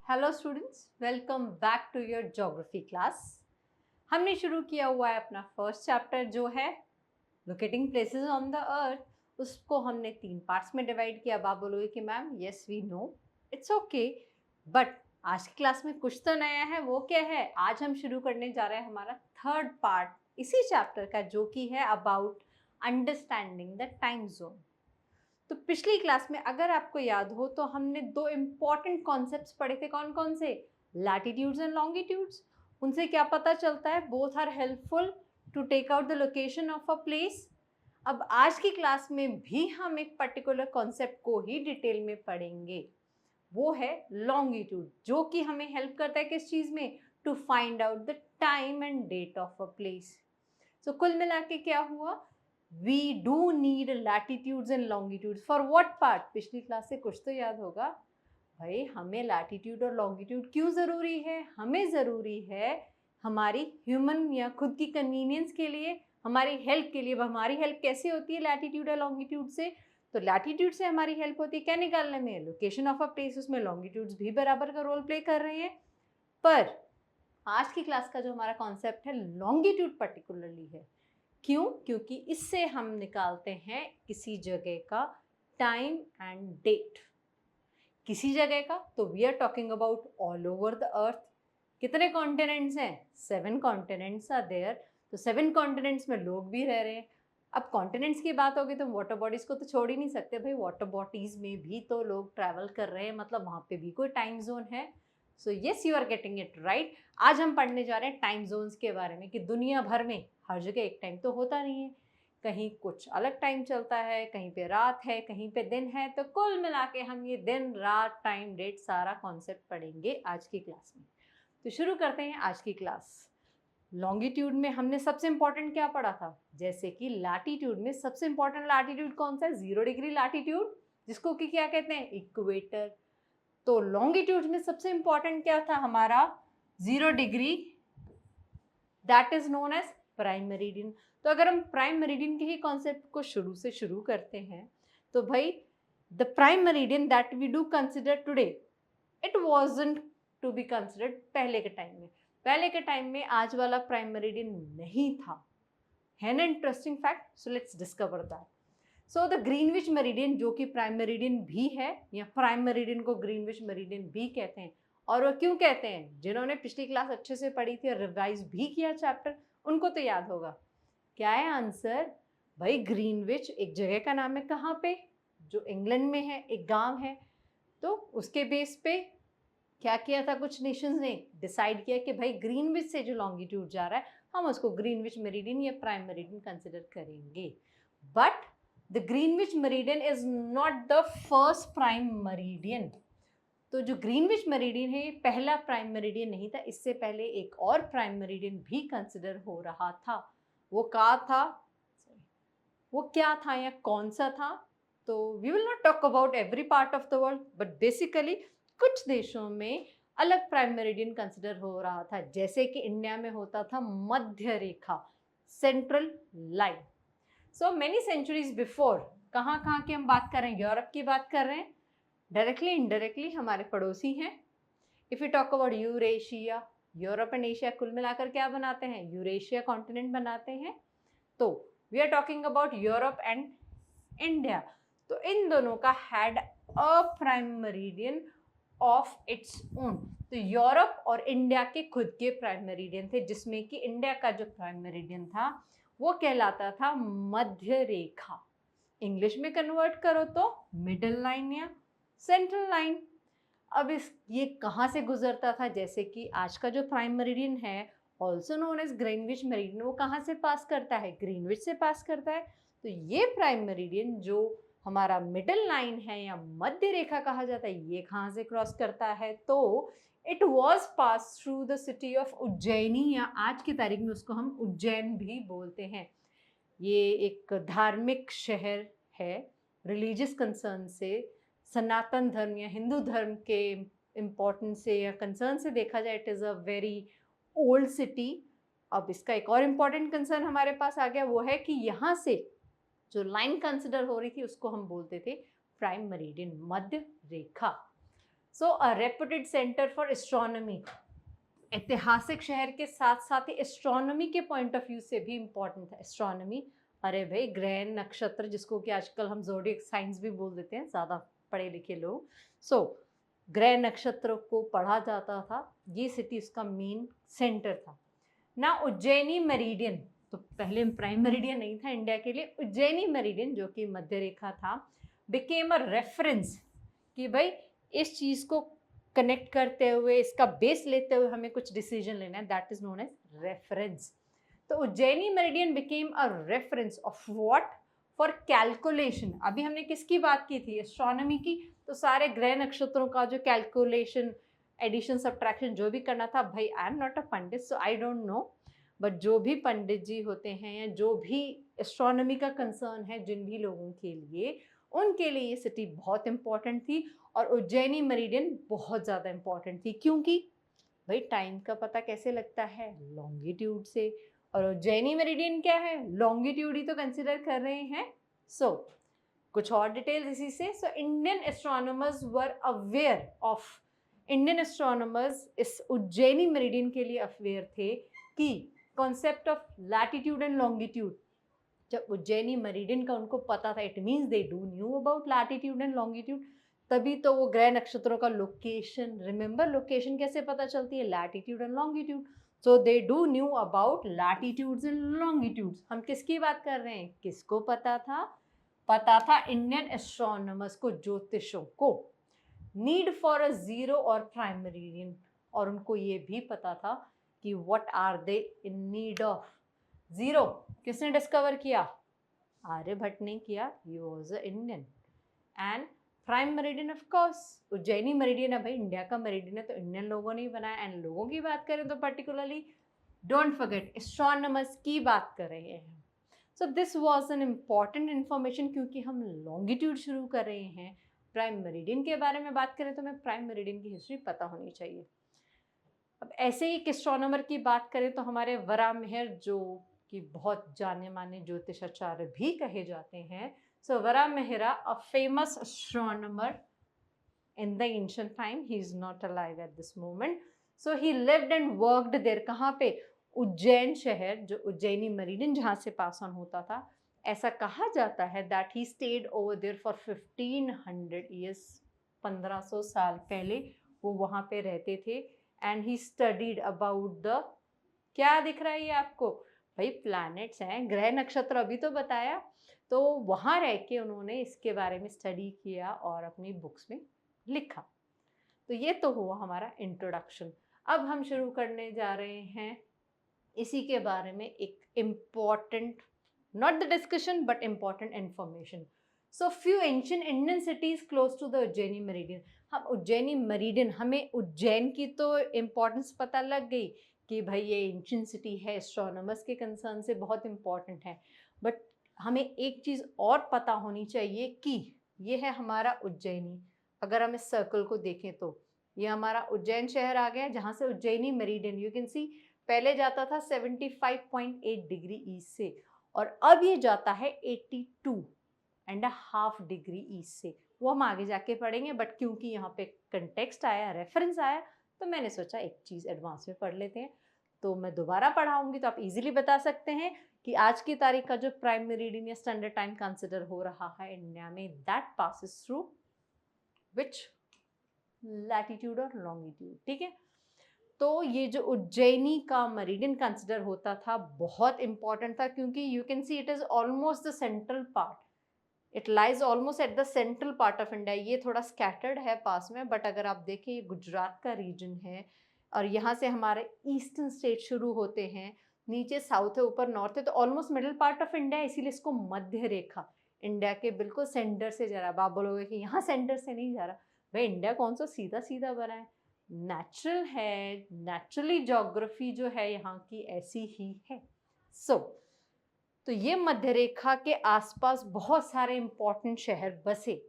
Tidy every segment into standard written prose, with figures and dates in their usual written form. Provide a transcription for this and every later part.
Hello students, welcome back to your geography class. हमने शुरू किया हुआ है अपना फर्स्ट चैप्टर जो है locating places on the earth. उसको हमने 3 पार्ट्स में डिवाइड किया। अब आप बोलोगे कि ma'am yes we know, it's okay, but आज की क्लास में कुछ तो नया है। वो क्या है? आज हम शुरू करने जा रहे हैं हमारा थर्ड पार्ट इसी चैप्टर का, जो कि है about understanding the time zone. तो पिछली क्लास में अगर आपको याद हो तो हमने 2 इम्पॉर्टेंट कॉन्सेप्ट्स पढ़े थे। कौन कौन से? Latitudes and longitudes. उनसे क्या पता चलता है? Both are helpful to take out the location of a place. अब आज की क्लास में भी हम एक पर्टिकुलर कॉन्सेप्ट को ही डिटेल में पढ़ेंगे, वो है लॉन्गिट्यूड, जो कि हमें हेल्प करता है किस चीज़ में? To find out the time and date of a place. So कुल मिला के क्या हुआ? We do need latitudes and longitudes for what part? पिछली क्लास से कुछ तो याद होगा भाई। हमें लैटिट्यूड और लॉन्गिट्यूड क्यों ज़रूरी है? हमें ज़रूरी है हमारी ह्यूमन या खुद की कन्वीनियंस के लिए, हमारी हेल्प के लिए। अब हमारी हेल्प कैसे होती है लैटिट्यूड और लॉन्गिट्यूड से? तो लैटिट्यूड से हमारी हेल्प होती है क्या निकालने में? Location of a place. उसमें लॉन्गिट्यूड्स भी बराबर का रोल प्ले कर रहे हैं। पर आज की क्लास का जो हमारा कॉन्सेप्ट है लॉन्गिट्यूड पर्टिकुलरली है। क्यों? क्योंकि इससे हम निकालते हैं किसी जगह का टाइम एंड डेट। किसी जगह का तो we are talking about all over the earth. कितने कॉन्टिनेंट्स हैं? 7 कॉन्टिनेंट्स आर देयर। तो 7 कॉन्टिनेंट्स में लोग भी रह रहे हैं। अब कॉन्टिनेंट्स की बात होगी तो वाटर बॉडीज को तो छोड़ ही नहीं सकते भाई। वाटर बॉडीज में भी तो लोग ट्रैवल कर रहे हैं, मतलब वहाँ पे भी कोई टाइम जोन है। So yes, you are getting it right. आज हम पढ़ने जा रहे हैं टाइम जोन्स के बारे में कि दुनिया भर में हर जगह एक टाइम तो होता नहीं है। कहीं कुछ अलग टाइम चलता है, कहीं पे रात है, कहीं पे दिन है। तो कुल मिला के हम ये दिन रात टाइम डेट सारा कॉन्सेप्ट पढ़ेंगे आज की क्लास में। तो शुरू करते हैं आज की क्लास। लॉन्गिट्यूड में हमने सबसे इंपॉर्टेंट क्या पढ़ा था? जैसे कि लैटिट्यूड में सबसे इंपॉर्टेंट लैटिट्यूड कौन सा है? 0 डिग्री लैटिट्यूड, जिसको कि क्या कहते हैं? इक्वेटर। तो लॉन्गिट्यूड में सबसे इंपॉर्टेंट क्या था हमारा? 0 degree, that is known as prime meridian. तो अगर हम प्राइम मेरिडियन के ही कॉन्सेप्ट को शुरू से शुरू करते हैं तो भाई the prime meridian that we do consider today, it wasn't to be considered पहले के टाइम में। पहले के टाइम में आज वाला प्राइम मेरिडियन नहीं था। है ना interesting fact? So let's discover that. So the Greenwich meridian, जो कि प्राइम मेरिडियन भी है, या प्राइम मेरिडियन को ग्रीनविच मेरिडियन भी कहते हैं। और वो क्यों कहते हैं? जिन्होंने पिछली क्लास अच्छे से पढ़ी थी और रिवाइज भी किया चैप्टर, उनको तो याद होगा। क्या है आंसर? भाई ग्रीनविच एक जगह का नाम है। कहाँ पे? जो इंग्लैंड में है, एक गांव है। तो उसके बेस पे क्या किया था? कुछ नेशंस ने डिसाइड किया कि भाई ग्रीनविच से जो लॉन्गिट्यूड जा रहा है हम उसको ग्रीनविच मेरिडियन या प्राइम मेरिडियन कंसिडर करेंगे। But the Greenwich meridian is not the first prime meridian. तो जो ग्रीनविच मेरिडियन है ये पहला प्राइम मेरिडियन नहीं था। इससे पहले एक और प्राइम मेरिडियन भी कंसिडर हो रहा था। वो क्या था? वो क्या था या कौन सा था? तो we will not talk about every part of the world, but basically कुछ देशों में अलग प्राइम मेरिडियन कंसिडर हो रहा था। जैसे कि इंडिया में होता था मध्य रेखा, central line. So many centuries before, कहाँ कहाँ की हम बात कर रहे हैं? यूरोप की बात कर रहे हैं। डायरेक्टली इनडायरेक्टली हमारे पड़ोसी हैं। If you talk about Eurasia, Europe and Asia कुल मिलाकर क्या बनाते हैं? यूरेशिया कॉन्टिनेंट बनाते हैं। तो we are talking about Europe and India. तो इन दोनों का had a prime meridian of its own. तो यूरोप और इंडिया के खुद के प्राइम मेरिडियन थे, जिसमें कि इंडिया का जो प्राइम मेरिडियन था वो कहलाता था मध्य रेखा। इंग्लिश में कन्वर्ट करो तो मिडल लाइन या सेंट्रल लाइन। अब ये कहाँ से गुजरता था? जैसे कि आज का जो प्राइम मेरिडियन है, also known as Greenwich meridian, वो कहाँ से पास करता है? ग्रीनविच से पास करता है। तो ये प्राइम मेरिडियन जो हमारा मिडल लाइन है या मध्य रेखा कहा जाता है, ये कहाँ से क्रॉस करता है? तो it was pass through the city of Ujjaini, या आज की तारीख में उसको हम उज्जैन भी बोलते हैं। ये एक धार्मिक शहर है। रिलीजियस कंसर्न से, सनातन धर्म या हिंदू धर्म के इम्पोर्टेंस से या कंसर्न से देखा जाए, it is a very old city. अब इसका एक और इम्पॉर्टेंट कंसर्न हमारे पास आ गया, वो है कि यहाँ से जो लाइन कंसिडर हो रही थी उसको हम बोलते थे prime meridian, Madhya Rekha. So a reputed centre for astronomy, ऐतिहासिक शहर के साथ साथ ही एस्ट्रोनॉमी के पॉइंट ऑफ व्यू से भी इम्पोर्टेंट है। एस्ट्रोनॉमी, अरे भाई ग्रह नक्षत्र, जिसको कि आजकल हम ज़ोडिएक साइंस भी बोल देते हैं ज़्यादा पढ़े लिखे लोग। सो ग्रह नक्षत्र को पढ़ा जाता था, ये सिटी उसका मेन सेंटर था ना। उज्जैनी मेरिडियन, तो पहले प्राइम मेरिडियन नहीं था इंडिया के लिए, उज्जैनी मेरिडियन जो कि मध्य रेखा था, बिकेम अ रेफरेंस कि भाई इस चीज़ को कनेक्ट करते हुए, इसका बेस लेते हुए हमें कुछ डिसीजन लेना है, that is known as reference. तो Ujjaini meridian became a reference of what, for calculation. अभी हमने किसकी बात की थी, एस्ट्रोनॉमी की, तो सारे ग्रह नक्षत्रों का जो कैलकुलेशन, एडिशन सब्ट्रैक्शन जो भी करना था। भाई आई am not a Pandit so I don't know, but जो भी पंडित जी होते हैं या जो भी एस्ट्रोनॉमी का कंसर्न है जिन भी लोगों के लिए, उनके लिए ये सिटी बहुत इंपॉर्टेंट थी। और उज्जैनी मेरिडियन बहुत ज़्यादा इंपॉर्टेंट थी, क्योंकि भाई टाइम का पता कैसे लगता है, लॉन्गिट्यूड से, और उज्जैनी मेरिडियन क्या है, लॉन्गिट्यूड ही तो कंसिडर कर रहे हैं। सो कुछ और डिटेल्स इसी से। So Indian astronomers were aware of, Indian astronomers इस उज्जैनी मेरिडियन के लिए अवेयर थे कि concept of latitude and longitude, जब उज्जैनी मेरिडियन का उनको पता था, it means they do knew about latitude and longitude, तभी तो वो ग्रह नक्षत्रों का लोकेशन, रिमेंबर लोकेशन कैसे पता चलती है, latitude and longitude, so they do knew about latitudes and longitudes. हम किसकी बात कर रहे हैं, किसको पता था, पता था इंडियन एस्ट्रोनॉमर्स को, ज्योतिषों को, नीड फॉर अ जीरो और प्राइम मेरिडियन, और उनको ये भी पता था कि what are they in need of. Zero किसने डिस्कवर किया, आर्यभट्ट ने किया, he was a Indian. And prime meridian of course Ujjaini meridian है, भाई इंडिया का मेरिडियन है तो इंडियन लोगों ने ही बनाया। एंड लोगों की बात करें तो पर्टिकुलरली डोंट फॉरगेट एस्ट्रोनॉमर्स की बात कर रहे हैं। So this was an important information, क्योंकि हम लॉन्गिट्यूड शुरू कर रहे हैं। प्राइम मेरिडियन के बारे में बात करें तो हमें प्राइम मेरिडियन की हिस्ट्री पता होनी चाहिए। अब ऐसे ही एक एस्ट्रोनॉमर की बात करें तो हमारे वराहमिहिर, जो कि बहुत जाने माने ज्योतिषाचार्य भी कहे जाते हैं। So Varahamihira, a famous astronomer in the ancient time, he is not alive at this moment, so he lived and worked there। कहाँ पे, उज्जैन शहर, जो उज्जैनी मेरिडियन जहाँ से पास ऑन होता था, ऐसा कहा जाता है that he stayed over there for 1500 years, 1500 साल पहले वो वहाँ पे रहते थे। and he studied about the, क्या दिख रहा है ये आपको, भाई प्लैनेट्स हैं, ग्रह नक्षत्र अभी तो बताया, तो वहाँ रह के उन्होंने इसके बारे में स्टडी किया और अपनी बुक्स में लिखा। तो ये तो हुआ हमारा इंट्रोडक्शन। अब हम शुरू करने जा रहे हैं इसी के बारे में एक important, not the discussion but important information. So few ancient Indian cities close to the Ujjaini meridian. हम उज्जैनी मेरिडियन, हमें उज्जैन की तो इम्पोर्टेंस पता लग गई कि भाई ये एंशिएंट सिटी है, एस्ट्रोनॉमर्स के कंसर्न से बहुत इम्पॉर्टेंट है, बट हमें एक चीज़ और पता होनी चाहिए कि ये है हमारा उज्जैनी। अगर हम इस सर्कल को देखें तो ये हमारा उज्जैन शहर आ गया, जहाँ से उज्जैनी मेरिडियन यू कैन सी पहले जाता था 75.8 डिग्री ईस्ट से, और अब ये जाता है 82.5 डिग्री ईस्ट से। वो हम आगे जाके पढ़ेंगे, बट क्योंकि यहाँ पे कंटेक्स्ट आया, रेफरेंस आया, तो मैंने सोचा एक चीज़ एडवांस में पढ़ लेते हैं। तो मैं दोबारा पढ़ाऊंगी तो आप इजीली बता सकते हैं कि आज की तारीख का जो प्राइम मेरिडियन या स्टैंडर्ड टाइम कंसिडर हो रहा है इंडिया में, that passes through which latitude और लॉन्गिट्यूड। ठीक है, तो ये जो उज्जैनी का मेरिडियन कंसिडर होता था बहुत इंपॉर्टेंट था, क्योंकि you can see it is almost the central part, it lies almost at the central part of India. ये थोड़ा स्कैटर्ड है पास में, बट अगर आप देखें ये गुजरात का रीजन है, और यहाँ से हमारे ईस्टर्न स्टेट शुरू होते हैं, नीचे साउथ है, ऊपर नॉर्थ है, तो almost middle part of India, इसीलिए इसको मध्य रेखा, इंडिया के बिल्कुल सेंटर से जा रहा है। आप बोलोगे कि यहाँ सेंटर से नहीं जा रहा, भाई इंडिया कौन सा सीधा सीधा बना है, नेचुरल है, नेचुरली ज्योग्राफी जो है यहाँ की ऐसी ही है। तो ये मध्य रेखा के आसपास बहुत सारे इंपॉर्टेंट शहर बसे।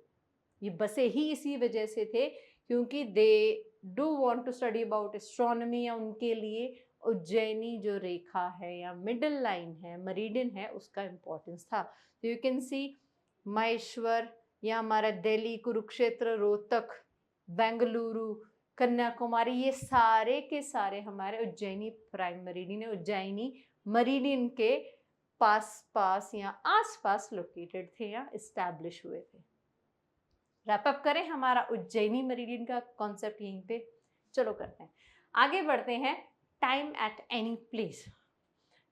ये बसे ही इसी वजह से थे क्योंकि they do want to study about astronomy, या उनके लिए उज्जैनी जो रेखा है या मिडिल लाइन है, मेरिडियन है, उसका इम्पोर्टेंस था। तो यू कैन सी महेश्वर, या हमारा दिल्ली, कुरुक्षेत्र, रोहतक, बेंगलुरु, कन्याकुमारी, ये सारे के सारे हमारे उज्जैनी प्राइम मेरिडियन है। उज्जैनी मेरिडियन के पास पास या आस पास लोकेटेड थे या इस्टेब्लिश हुए थे। रैप अप करें हमारा उज्जैनी मेरिडियन का कॉन्सेप्ट यहीं पे। चलो करते हैं, आगे बढ़ते हैं। टाइम एट एनी प्लेस,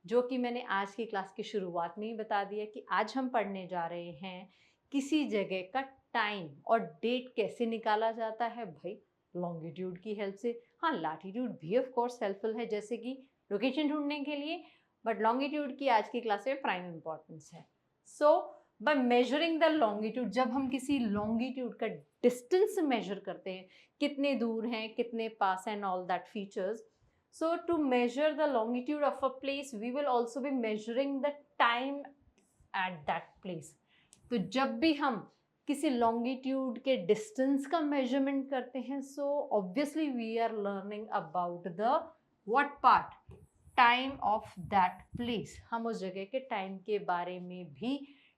जो कि मैंने आज की क्लास की शुरुआत में ही बता दिया कि आज हम पढ़ने जा रहे हैं किसी जगह का टाइम और डेट कैसे निकाला जाता है। भाई लॉन्गिट्यूड की हेल्प से, हाँ लैटिट्यूड भी ऑफ कोर्स हेल्पफुल है जैसे कि लोकेशन ढूंढने के लिए, बट लॉन्गिट्यूड की आज की क्लास में प्राइम इंपॉर्टेंस है। सो बाय मेजरिंग द लॉन्गिट्यूड, जब हम किसी लॉन्गिट्यूड का डिस्टेंस मेजर करते हैं, कितने दूर हैं, कितने पास and all that features. So to measure the longitude of a place, we will also be measuring the time at that place. तो जब भी हम किसी longitude के distance का measurement करते हैं, so obviously we are learning about the what part? Time of that place. हम उस जगह के time के बारे में भी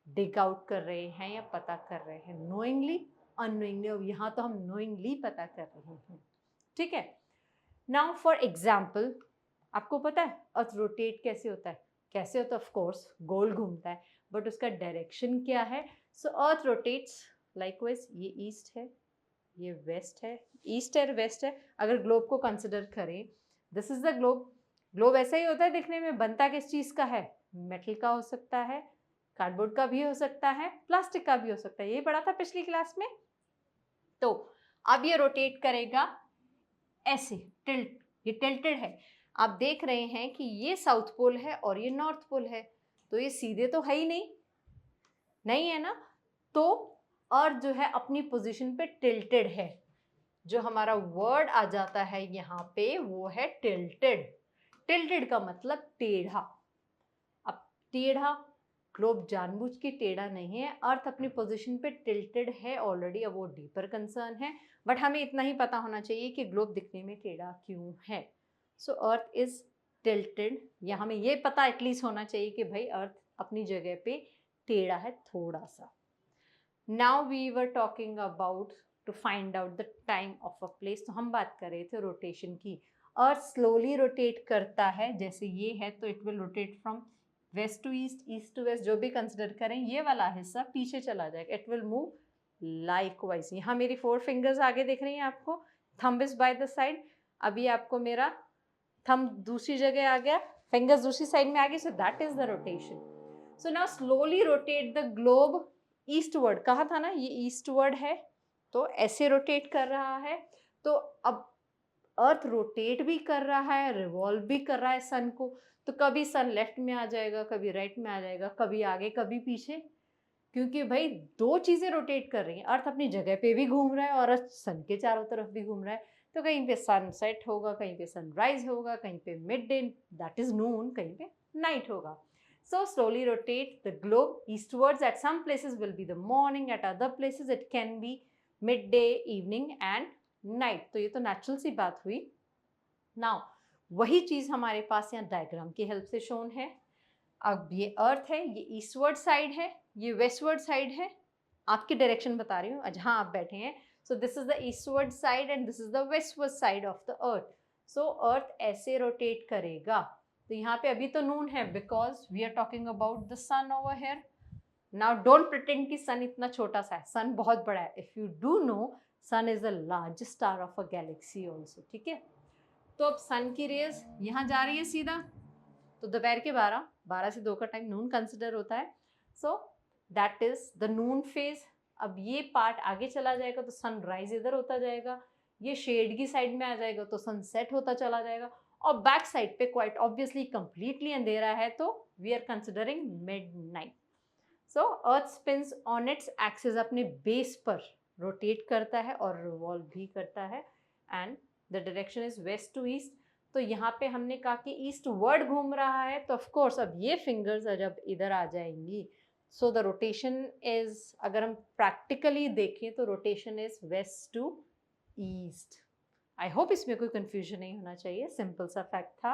dig out कर रहे हैं या पता कर रहे हैं, knowingly, unknowingly। और यहाँ तो हम knowingly पता कर रहे हैं, ठीक है। नाउ फॉर एग्जाम्पल, आपको पता है अर्थ रोटेट कैसे होता है? कैसे होता है? ऑफ कोर्स गोल घूमता है, बट उसका डायरेक्शन क्या है? सो अर्थ रोटेट्स लाइकवाइज, ये ईस्ट है, ये वेस्ट है, ईस्ट है वेस्ट है। अगर ग्लोब को कंसिडर करें, this is the globe. Globe ऐसा ही होता है दिखने में। बनता किस चीज़ का है? मेटल का हो सकता है, कार्डबोर्ड का भी हो सकता है, प्लास्टिक का भी हो सकता है। ये पढ़ा था पिछली क्लास में। तो अब ये रोटेट करेगा ऐसे, टिल्ट, ये टिल्टेड है। आप देख रहे हैं कि ये साउथ पोल है और ये नॉर्थ पोल है, तो ये सीधे तो है ही नहीं, नहीं है ना। तो अर्थ जो है अपनी पोजीशन पे टिल्टेड है। जो हमारा वर्ड आ जाता है यहाँ पे वो है टिल्टेड। टिल्टेड का मतलब टेढ़ा। अब टेढ़ा, ग्लोब जानबूझ के टेढ़ा नहीं है, अर्थ अपनी पोजीशन पे टिल्टेड है ऑलरेडी। अब वो डीपर कंसर्न है, बट हमें इतना ही पता होना चाहिए कि ग्लोब दिखने में टेढ़ा क्यों है। सो अर्थ इज टिल्टेड, या हमें ये पता एटलीस्ट होना चाहिए कि भाई अर्थ अपनी जगह पे टेढ़ा है थोड़ा सा। Now we were talking about to find out the time of a place. तो हम बात कर रहे थे रोटेशन की। अर्थ स्लोली रोटेट करता है, जैसे ये है तो it will rotate from west to east, east to west, जो भी कंसिडर करें, ये वाला हिस्सा पीछे चला जाएगा। It will move likewise. यहाँ मेरी 4 फिंगर्स आगे दिख रही हैं आपको, thumb is by the side. अभी आपको मेरा थंब दूसरी जगह आ गया, फिंगर्स दूसरी साइड में आ गई, so that is the rotation. So now slowly rotate the globe eastward. कहा था ना ये ईस्टवर्ड है, तो ऐसे रोटेट कर रहा है। तो अब अर्थ रोटेट भी कर रहा है, रिवॉल्व भी कर रहा है सन को। तो कभी सन लेफ्ट में आ जाएगा, कभी राइट में आ जाएगा, कभी आगे कभी पीछे, क्योंकि भाई 2 चीजें रोटेट कर रही हैं। अर्थ अपनी जगह पे भी घूम रहा है और अर्थ सन के चारों तरफ भी घूम रहा है। तो कहीं पे सनसेट होगा, कहीं पे सनराइज होगा, कहीं पे मिड डे दैट इज नून, कहीं पे नाइट होगा। So slowly rotate the globe eastwards. At some places will be the morning, at other places it can be midday, evening and night. तो ये तो नेचुरल सी बात हुई। नाउ वही चीज हमारे पास यहाँ डायग्राम की हेल्प से शोन है। अब ये अर्थ है, ये ईस्टवर्ड साइड है, ये वेस्टवर्ड साइड है। आपकी डायरेक्शन बता रही हूँ, जहाँ आप बैठे हैं। So this is the eastward side and this is the westward side of the earth. So earth ऐसे रोटेट करेगा। तो यहाँ पे अभी तो नून है because we are talking about the sun over here. Now don't pretend कि sun इतना छोटा सा है, सन बहुत बड़ा है। If you do know, sun is the largest star of a galaxy also, ठीक है। तो अब सन की रेज यहाँ जा रही है सीधा, तो दोपहर के 12 से 2 का टाइम नून कंसिडर होता है। So that is the Noon phase. अब ये पार्ट आगे चला जाएगा तो सनराइज इधर होता जाएगा, ये शेड की साइड में आ जाएगा तो सनसेट होता चला जाएगा, और बैक साइड पे क्वाइट ऑब्वियसली कंप्लीटली अंधेरा है तो we are considering midnight. So earth spins on its axis, अपने बेस पर रोटेट करता है और रिवॉल्व भी करता है, and the direction is west to east. तो यहाँ पे हमने कहा कि ईस्ट वर्ड घूम रहा है, तो ऑफ कोर्स अब ये फिंगर्स जब इधर आ जाएंगी, सो द रोटेशन इज, अगर हम प्रैक्टिकली देखें तो rotation is west to east. I hope इसमें कोई कंफ्यूजन नहीं होना चाहिए, सिंपल सा फैक्ट था।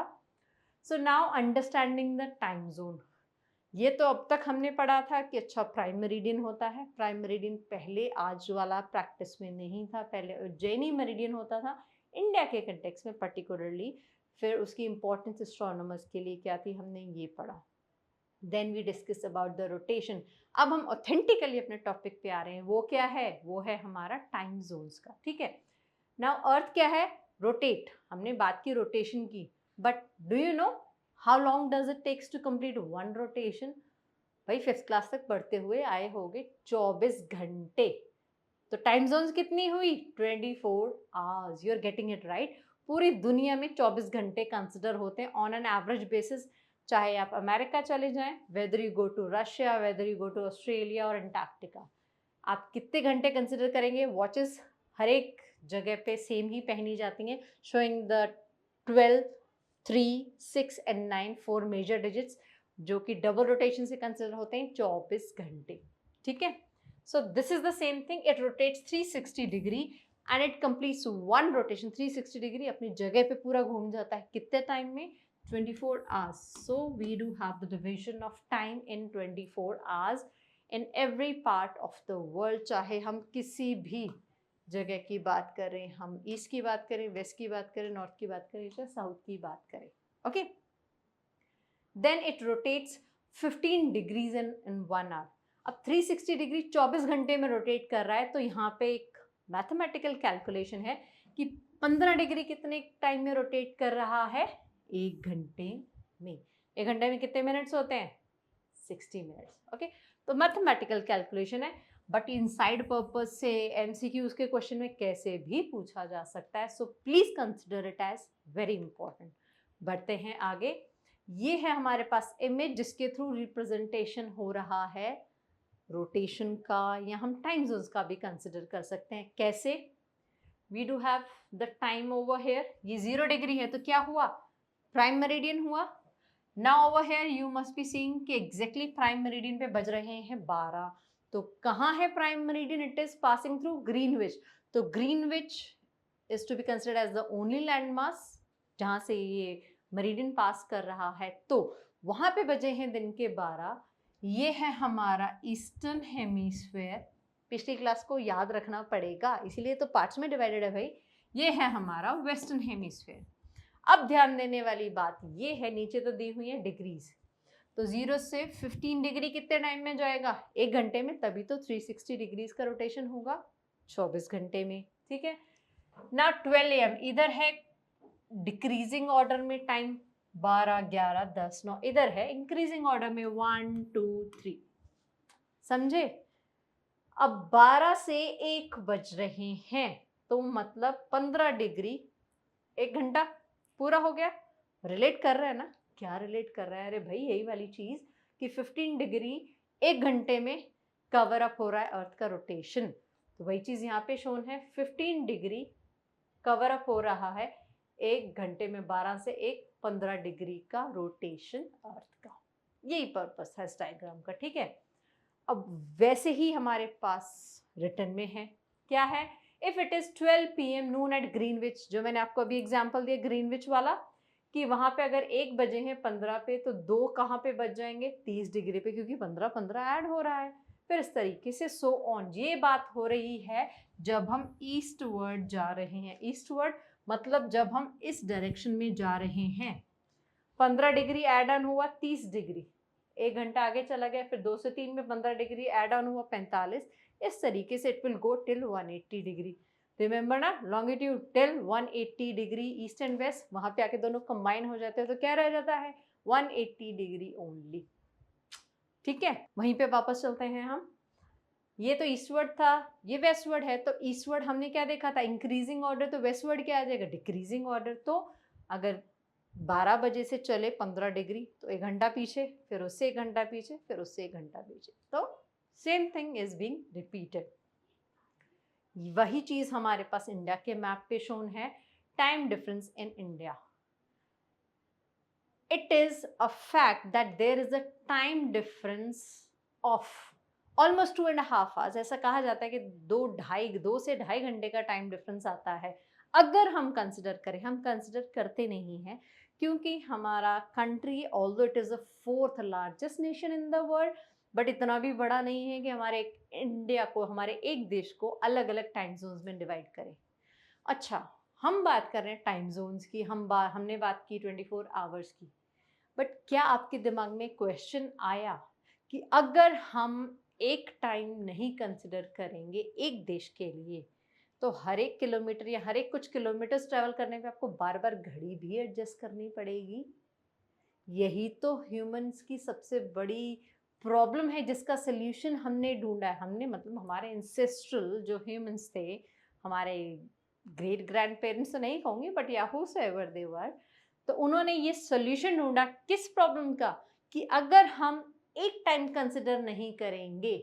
So now understanding the time zone. ये तो अब तक हमने पढ़ा था कि अच्छा प्राइम मेरिडियन होता है। प्राइम मेरिडियन पहले आज वाला प्रैक्टिस में नहीं था, पहले उज्जैनी मेरिडियन होता था इंडिया के कंटेक्स्ट में पर्टिकुलरली। फिर उसकी इंपॉर्टेंस एस्ट्रोनॉमर्स के लिए क्या थी, हमने ये पढ़ा। Then we discuss about the rotation. अब हम ऑथेंटिकली अपने टॉपिक पे आ रहे हैं, वो क्या है, वो है हमारा टाइम जोन्स का, ठीक है। नाउ अर्थ क्या है, रोटेट, हमने बात की रोटेशन की, but do you know how long does it takes to complete one rotation? भाई 5th क्लास तक पढ़ते हुए आए होगे, 24 घंटे। तो टाइम जोन्स कितनी हुई, 24 hours. You are getting it right. पूरी दुनिया में 24 घंटे कंसिडर होते हैं ऑन एन एवरेज बेसिस। चाहे आप अमेरिका चले जाएं, whether you go to Russia, whether you go to Australia और अंटार्कटिका, आप कितने घंटे कंसिडर करेंगे? वॉचेस हर एक जगह पे सेम ही पहनी जाती हैं, showing the 12, 3, 6 and 9 4 major digits, जो कि डबल रोटेशन से कंसिडर होते हैं 24 घंटे, ठीक है। सो this is the same thing, it rotates 360 degree and it completes one rotation 360 degree, अपनी जगह पे पूरा घूम जाता है कितने टाइम में, 24 hours. So we do have the division of time in 24 hours in every part of the world. चाहे हम किसी भी जगह की बात करें, हम ईस्ट की बात करें, वेस्ट की बात करें, नॉर्थ की बात करें, या साउथ की बात करें, okay. Then it rotates 15 degrees in 1 hour. अब 360 डिग्री 24 घंटे में रोटेट कर रहा है, तो यहाँ पे एक मैथमेटिकल कैलकुलेशन है कि 15 डिग्री कितने टाइम में रोटेट कर रहा है, 1 घंटे में। 1 घंटे में कितने मिनट्स होते हैं, 60 मिनट्स, ओके। तो मैथमेटिकल कैलकुलेशन है, बट इनसाइड पर्पज से एमसीक्यूज के क्वेश्चन में कैसे भी पूछा जा सकता है। So please consider it as very important. बढ़ते हैं आगे। ये है हमारे पास इमेज जिसके थ्रू रिप्रेजेंटेशन हो रहा है रोटेशन का, या हम टाइम जोन्स का भी कंसिडर कर सकते हैं। कैसे? We do have the time over here, ये 0 डिग्री है तो क्या हुआ, प्राइम मेरिडियन हुआ। Now over here you must be seeing कि एग्जैक्टली प्राइम मेरिडियन पे बज रहे हैं 12। तो कहाँ है prime meridian, it is passing through Greenwich. तो Greenwich is to be considered as the only landmark जहाँ से ये मेरिडियन पास कर रहा है। तो वहाँ पे बजे हैं दिन के 12। ये है हमारा ईस्टर्न हेमीस्फेयर, पिछली क्लास को याद रखना पड़ेगा, इसीलिए तो पार्ट्स में डिवाइडेड है भाई। ये है हमारा वेस्टर्न हेमीस्फेयर। अब ध्यान देने वाली बात ये है, नीचे तो दी हुई है डिग्रीज, तो 0 से 15 डिग्री कितने टाइम में जाएगा, 1 घंटे में, तभी तो 360 डिग्रीज का रोटेशन होगा 24 घंटे में, ठीक है ना। 12 AM इधर है डिक्रीजिंग ऑर्डर में टाइम, 12, 11, 10, 9, इधर है इंक्रीजिंग ऑर्डर में 1, 2, 3, समझे। अब 12 से 1 बज रहे हैं, तो मतलब 15 डिग्री 1 घंटा पूरा हो गया। रिलेट कर रहा है ना, क्या रिलेट कर रहा है, अरे भाई यही वाली चीज कि 15 डिग्री 1 घंटे में कवर अप हो रहा है अर्थ का रोटेशन। तो वही चीज यहाँ पे शोन है, 15 डिग्री कवर अप हो रहा है 1 घंटे में, 12 से 1, 15 डिग्री का रोटेशन अर्थ का। यही पर्पस है इस डायग्राम का, ठीक है। अब वैसे ही हमारे पास रिटर्न में है, क्या है, if it is 12 PM noon at Greenwich, जो मैंने आपको अभी एग्जांपल दिया ग्रीनविच वाला, कि वहां पे अगर 1 बजे हैं 15 पे, तो 2 कहाँ पे बज जाएंगे, 30 डिग्री पे, क्योंकि 15 15 ऐड हो रहा है। फिर इस तरीके से सो ऑन। ये बात हो रही है जब हम ईस्टवर्ड जा रहे हैं। ईस्टवर्ड मतलब जब हम इस डायरेक्शन में जा रहे हैं, 15 डिग्री एड ऑन हुआ 30 डिग्री, 1 घंटा आगे चला गया, फिर 2 से 3 में 15 डिग्री एड ऑन हुआ 45, इस तरीके से it will go till 180 degree. Remember ना, longitude till 180 degree east and west, वहां पे आके दोनों कंबाइन हो जाते हैं, तो क्या रह जाता है, 180 डिग्री ओनली, ठीक है। वहीं पे वापस चलते हैं हम। ये तो ईस्टवर्ड था, ये वेस्टवर्ड है। तो ईस्टवर्ड हमने क्या देखा था, इंक्रीजिंग ऑर्डर, तो वेस्टवर्ड क्या आ जाएगा, डिक्रीजिंग ऑर्डर। तो अगर 12 बजे से चले 15 डिग्री, तो 1 घंटा पीछे, फिर उससे 1 घंटा पीछे, फिर उससे 1 घंटा पीछे, तो same thing is being repeated. वही चीज हमारे पास इंडिया के मैप पे शोन है, time difference in India. It is a fact that there is a time difference of almost 2.5 hours। ऐसा कहा जाता है कि 2 से ढाई घंटे का टाइम डिफरेंस आता है। अगर हम कंसिडर करें, हम कंसिडर करते नहीं हैं, क्योंकि हमारा country although it is the 4th largest nation in the world, but इतना भी बड़ा नहीं है कि हमारे इंडिया को, हमारे एक देश को अलग अलग टाइम जोन्स में डिवाइड करें। अच्छा, हम बात कर रहे हैं टाइम जोन्स की, हमने बात की 24 आवर्स की, बट क्या आपके दिमाग में क्वेश्चन आया कि अगर हम एक टाइम नहीं कंसिडर करेंगे एक देश के लिए, तो हर एक किलोमीटर या हर एक कुछ किलोमीटर्स ट्रैवल करने पे आपको बार बार घड़ी भी एडजस्ट करनी पड़ेगी? यही तो ह्यूमंस की सबसे बड़ी प्रॉब्लम है, जिसका सल्यूशन हमने ढूंढा है। हमने मतलब हमारे इंसेस्ट्रल जो ह्यूमंस थे, हमारे ग्रेट ग्रैंड पेरेंट्स तो नहीं कहूँगी, बट या हूसोएवर दे वर, तो उन्होंने ये सॉल्यूशन ढूंढा किस प्रॉब्लम का, कि अगर हम एक टाइम कंसिडर नहीं करेंगे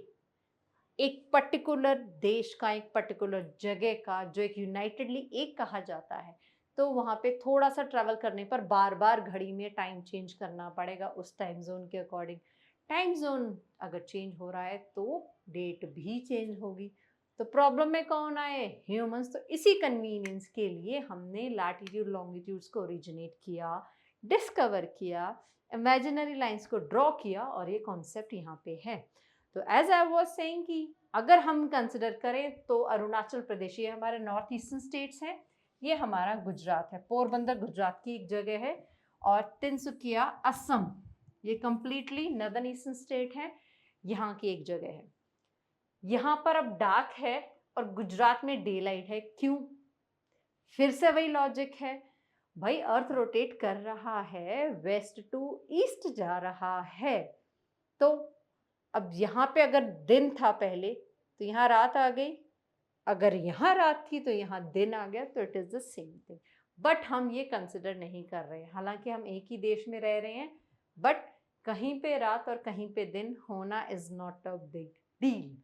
एक पर्टिकुलर देश का, एक पर्टिकुलर जगह का, जो एक यूनाइटेडली एक कहा जाता है, तो वहाँ पे थोड़ा सा ट्रैवल करने पर बार बार घड़ी में टाइम चेंज करना पड़ेगा उस टाइम जोन के अकॉर्डिंग। टाइम जोन अगर चेंज हो रहा है तो डेट भी चेंज होगी। तो प्रॉब्लम में कौन आए? ह्यूमंस। तो इसी कन्वीनियंस के लिए हमने लैटिट्यूड लॉन्गिट्यूड्स को ओरिजिनेट किया, डिस्कवर किया, इमेजिनरी लाइंस को ड्रॉ किया, और ये कॉन्सेप्ट यहाँ पे है। तो एज आई वॉज सेइंग कि अगर हम कंसिडर करें तो अरुणाचल प्रदेश, ये हमारे नॉर्थ ईस्टर्न स्टेट्स हैं, ये हमारा गुजरात है, पोरबंदर गुजरात की एक जगह है, और तिनसुकिया असम, ये कंप्लीटली नॉर्दर्न ईस्टर्न स्टेट है, यहाँ की एक जगह है। यहाँ पर अब डार्क है और गुजरात में डे लाइट है। क्यों? फिर से वही लॉजिक है भाई, अर्थ रोटेट कर रहा है, वेस्ट टू ईस्ट जा रहा है, तो अब यहाँ पे अगर दिन था पहले तो यहाँ रात आ गई, अगर यहाँ रात थी तो यहाँ दिन आ गया, तो it is the same thing. But हम ये कंसिडर नहीं कर रहे हैं, हालांकि हम एक ही देश में रह रहे हैं, बट कहीं पे रात और कहीं पे दिन होना is not a big deal.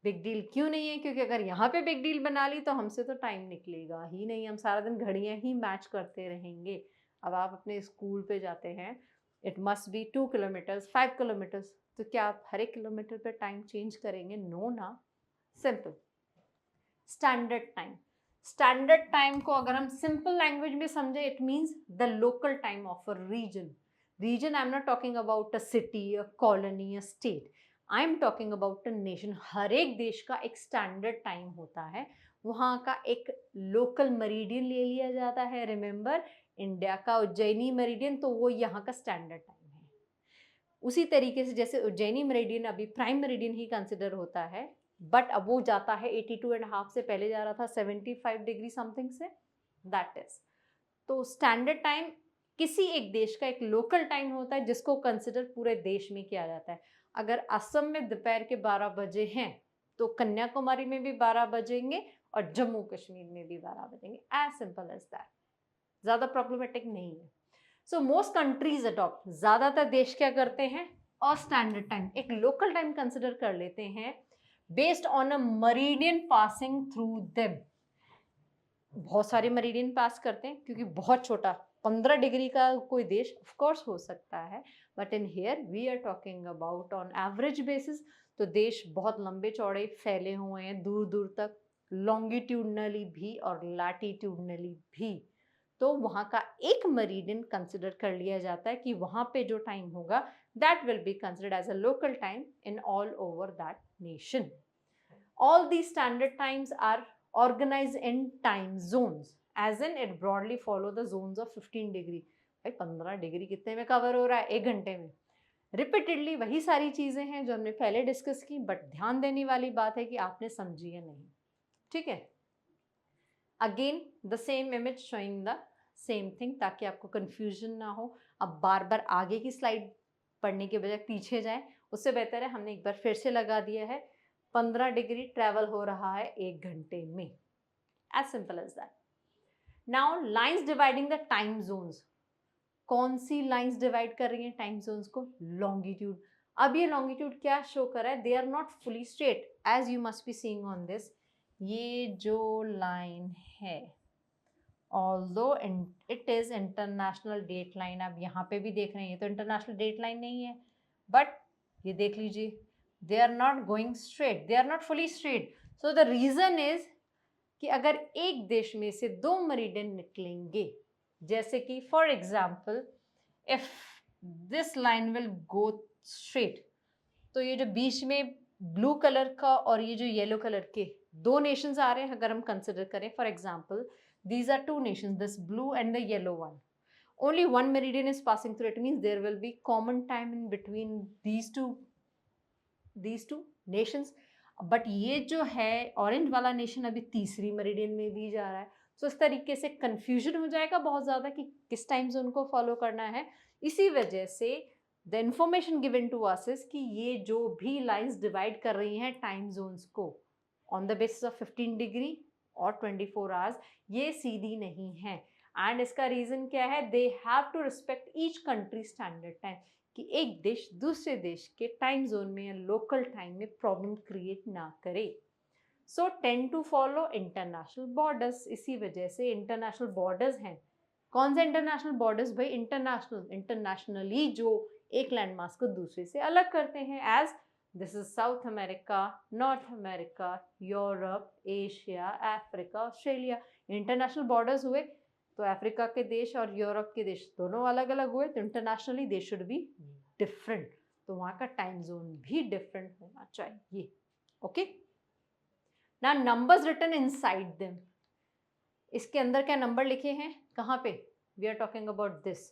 Big deal क्यों नहीं है? क्योंकि अगर यहाँ पे बिग डील बना ली तो हमसे तो टाइम निकलेगा ही नहीं, हम सारा दिन घड़ियाँ ही मैच करते रहेंगे। अब आप अपने स्कूल पे जाते हैं, it must be 2 kilometres, 5 kilometres, तो क्या आप हर एक किलोमीटर पे टाइम चेंज करेंगे? नो ना। Simple standard time. Standard time को अगर हम सिंपल लैंग्वेज में समझे, it means the local time of a region. Region, I am not talking about a city, a colony, a state, I am talking about a nation. हर एक देश का एक स्टैंडर्ड टाइम होता है, वहाँ का एक लोकल मरीडियन ले लिया जाता है। रिमेंबर, इंडिया का उज्जैनी मेरिडियन, तो वो यहाँ का स्टैंडर्ड टाइम है। उसी तरीके से जैसे उज्जैनी मेरिडियन अभी प्राइम मेरिडियन ही कंसिडर होता है, बट अब वो जाता है 82.5 से, पहले जा रहा था 75 डिग्री समथिंग से, दैट इज। तो स्टैंडर्ड टाइम किसी एक देश का एक लोकल टाइम होता है, जिसको कंसिडर पूरे देश में किया जाता है। अगर असम में दोपहर के 12 बजे हैं, तो कन्याकुमारी में भी 12 बजेंगे और जम्मू कश्मीर में भी 12 बजेंगे। एज सिंपल एज दैट, ज़्यादा प्रॉब्लमेटिक नहीं है। सो मोस्ट कंट्रीज अडॉप्ट, ज़्यादातर देश क्या करते हैं, और स्टैंडर्ड टाइम, एक लोकल टाइम कंसिडर कर लेते हैं based on a meridian passing through them. बहुत सारे मरीडियन पास करते हैं, क्योंकि बहुत छोटा 15 डिग्री का कोई देश ऑफ कोर्स हो सकता है, but in here we are talking about on average basis. तो देश बहुत लंबे चौड़े फैले हुए हैं, दूर दूर तक, लॉन्गिट्यूडनली भी और लैटिट्यूडनली भी। तो वहाँ का एक मरीडियन कंसिडर कर लिया जाता है कि वहाँ पे जो टाइम होगा, that will be considered as a local time in all over that nation. All these standard times are organized in time zones, as in it broadly follow the zones of 15 degree। भाई 15 degree कितने में cover हो रहा है? 1 घंटे में। Repeatedly वही सारी चीजें हैं जो हमने पहले डिस्कस की, बट ध्यान देने वाली बात है कि आपने समझी है नहीं। ठीक है, again the same image showing the same thing, ताकि आपको कंफ्यूजन ना हो। अब बार बार आगे की स्लाइड पढ़ने के बजाय पीछे जाएं, उससे बेहतर है हमने एक बार फिर से लगा दिया है। 15 डिग्री ट्रैवल हो रहा है 1 घंटे में, as simple as that. Now lines dividing the time zones. कौन सी लाइंस डिवाइड कर रही हैं टाइम जोन्स को? लॉन्गिट्यूड। अब ये लॉन्गिट्यूड क्या शो कर रहा है? They are not fully straight, as you must be seeing on this. ये जो लाइन है, although it is international date line, आप यहाँ पे भी देख रहे हैं, ये तो इंटरनेशनल डेट लाइन नहीं है, बट ये देख लीजिए, they are not going straight, they are not fully straight। so the reason is कि अगर एक देश में से 2 मरीडियन निकलेंगे, जैसे कि for example if this line will go straight, तो ये जो बीच में ब्लू कलर का और ये जो येलो कलर के दो नेशंस आ रहे हैं, अगर हम कंसिडर करें, for example these are two nations, this blue and the yellow one. Only one meridian is passing through. It means there will be common time in between these two nations. But ये जो है orange वाला nation अभी तीसरी meridian में भी जा रहा है, तो इस तरीके से कंफ्यूजन हो जाएगा बहुत ज़्यादा कि किस टाइम जोन को फॉलो करना है. इसी वजह से the information given to us is कि ये जो भी लाइंस डिवाइड कर रही हैं टाइम जोन्स को on the basis of 15 degree और 24 आवर्स, ये सीधी नहीं है. एंड इसका रीज़न क्या है? They have to respect each country standard time, कि एक देश दूसरे देश के टाइम जोन में या लोकल टाइम में प्रॉब्लम क्रिएट ना करे. So tend to follow international borders. इसी वजह से इंटरनेशनल बॉर्डर्स हैं. कौन से इंटरनेशनल बॉर्डर्स भाई? इंटरनेशनली जो एक लैंडमास को दूसरे से अलग करते हैं. As this is South America, North America, Europe, Asia, Africa, Australia. International borders हुए तो अफ्रीका के देश और यूरोप के देश दोनों अलग अलग हुए, तो internationally they should be different. तो वहाँ का टाइम जोन भी डिफरेंट होना चाहिए. ओके, ना नंबर्स रिटन इनसाइड देम. इसके अंदर क्या नंबर लिखे हैं? कहाँ पे? We are talking about this.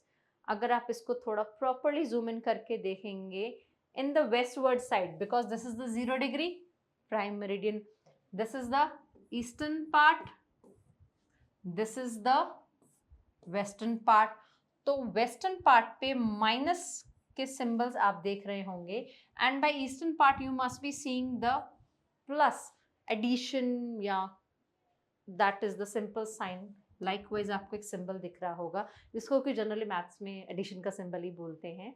अगर आप इसको थोड़ा प्रॉपरली जूम इन करके देखेंगे, in the westward side, because this is the 0 degree prime meridian, this is the eastern part, this is the western part. तो western part पे minus के symbols आप देख रहे होंगे, and by eastern part you must be seeing the plus addition, या that is the simple sign. Likewise आपको एक सिंबल दिख रहा होगा जिसको कि जनरली मैथ्स में एडिशन का सिंबल ही बोलते हैं.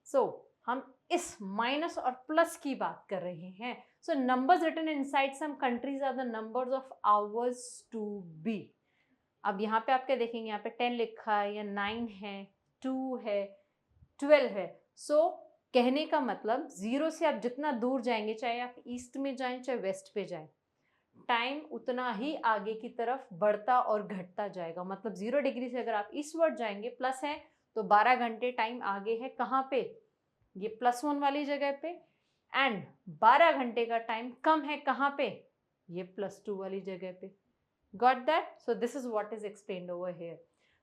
So हम इस माइनस और प्लस की बात कर रहे हैं. So numbers written inside some countries are the numbers of hours to be. अब यहाँ पे आप क्या देखेंगे? यहाँ पे 10 लिखा है, या 9 है, 2 है, 12 है. सो कहने का मतलब 0 से आप जितना दूर जाएंगे, चाहे आप ईस्ट में जाएं चाहे वेस्ट पे जाएं, टाइम उतना ही आगे की तरफ बढ़ता और घटता जाएगा. मतलब 0 डिग्री से अगर आप ईस्टवर्ड जाएंगे, प्लस है, तो 12 घंटे टाइम आगे है. कहाँ पे? ये +1 वाली जगह पे. एंड 12 घंटे का टाइम कम है कहाँ पे? ये +2 वाली जगह पे. Got that? So this is what is explained over here.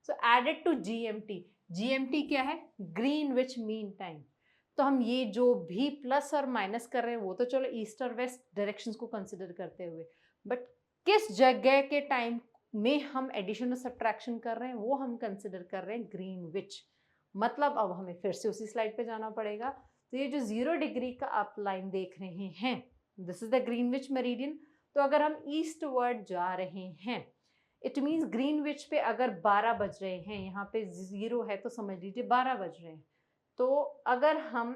So added to GMT. GMT क्या है? Greenwich mean time. तो हम ये जो भी प्लस और माइनस कर रहे हैं वो तो चलो ईस्ट और वेस्ट डायरेक्शंस को कंसिडर करते हुए, बट किस जगह के टाइम में हम एडिशन और सब्ट्रैक्शन कर रहे हैं वो हम कंसिडर कर रहे हैं ग्रीनविच. मतलब अब हमें फिर से उसी स्लाइड पे जाना पड़ेगा. तो ये जो 0 डिग्री का आप लाइन देख रहे हैं, this is the Greenwich meridian. तो अगर हम ईस्टवर्ड जा रहे हैं, इट मीन्स ग्रीनविच पे अगर 12 बज रहे हैं, यहाँ पे 0 है तो समझ लीजिए 12 बज रहे हैं. तो अगर हम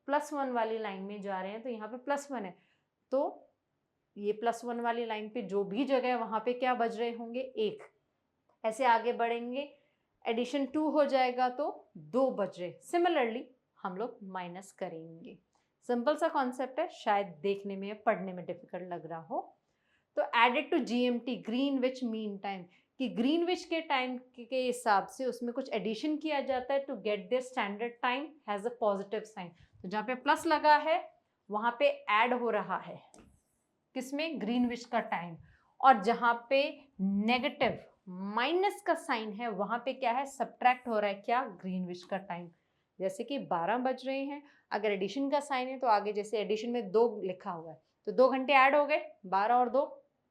+1 वाली लाइन में जा रहे हैं तो यहाँ पे +1 है, तो ये +1 वाली लाइन पे जो भी जगह है वहाँ पे क्या बज रहे होंगे? 1. ऐसे आगे बढ़ेंगे, एडिशन 2 हो जाएगा तो 2 बज रहे. सिमिलरली हम लोग माइनस करेंगे. सिंपल सा कॉन्सेप्ट है, शायद देखने में या पढ़ने में डिफिकल्ट लग रहा हो. तो added to GMT, Greenwich mean time, कि ग्रीनविच के टाइम के हिसाब से उसमें कुछ एडिशन किया जाता है to get their standard time has a positive sign. तो जहाँ पे प्लस लगा है वहाँ पे ऐड हो रहा है किसमें? ग्रीनविच का टाइम. और जहाँ पे नेगेटिव माइनस का साइन है वहाँ पे क्या है? सब्ट्रैक्ट हो रहा है क्या? ग्रीनविच का टाइम. जैसे कि 12 बज रहे हैं, अगर एडिशन का साइन है तो आगे जैसे एडिशन में 2 लिखा हुआ है तो 2 घंटे ऐड हो गए, 12 और 2,